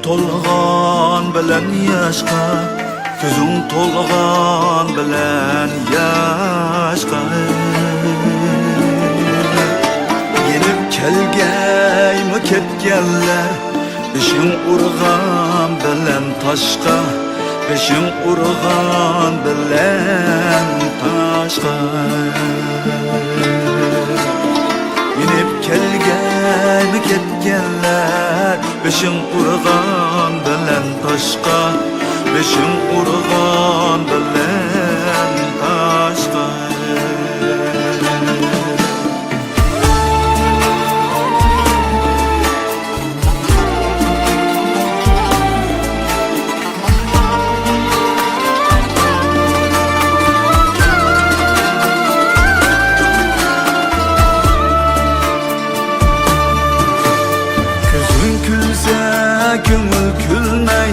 to'lg'an bilan yashqa, ko'zing to'lg'an bilan yashqa. Yenib kelgaymi ketganlar, beshing urg'an bilan toshqa, beshing urg'an bilan toshqa. Yenib kelgaymi ketganlar, beshing urg'an bilan toshqa, beshing urg'an bilan toshqa. Ko'ngil kulmay,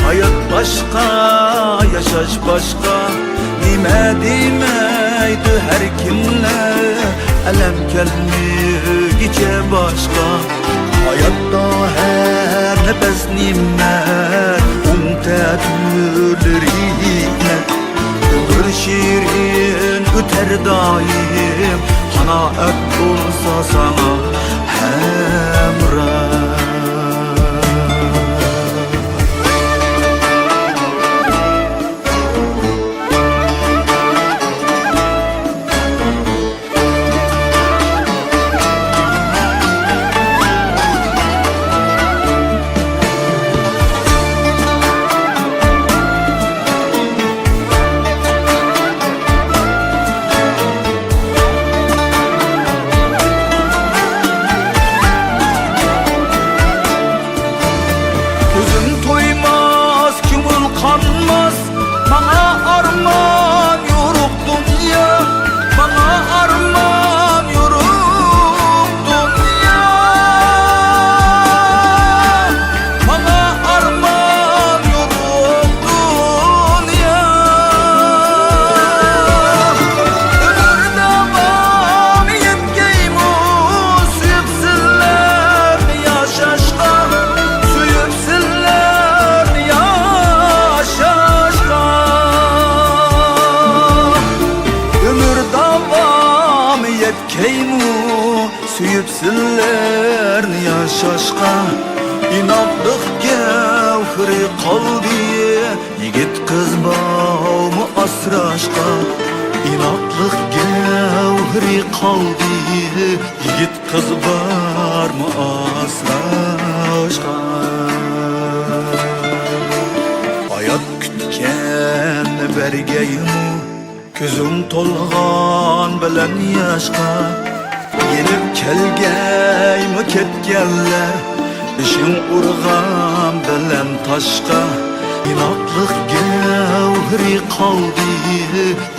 hayot boshqa, yashash boshqa. Nima demaydi har kimlar, alam kelmigicha boshqa. Hayotda har nafas ne'mat, unutadilar hikmat. Umr shirin o'tar doim, qanoat bo'lsa sana hamroh. Bana armağan yoruk dünya, bana armağan yoruk dünya, bana armağan yoruk dünya. Ömür devam yetkeymu, süyüpsünler yaşaşka, süyüpsünler yaşaşka. Yetkeymu, süyüpsünlerni yaşaşqa. İnatlık gevhiri qalbi, yigit kız bağımı asraşqa. İnatlık gevhiri qalbi, yigit kız bağımı asraşqa. Hayat kütken bergeymu, ko'zim to'lg'an bilan yashqa. Yenib kelgaymi ketganlar, beshing urg'an bilan toshqa. Inoqlik gavhiri qalbi,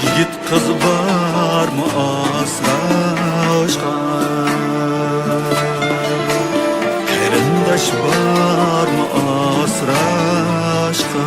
yigit qiz bormi asrashqa. Qarindosh bormi asrashqa.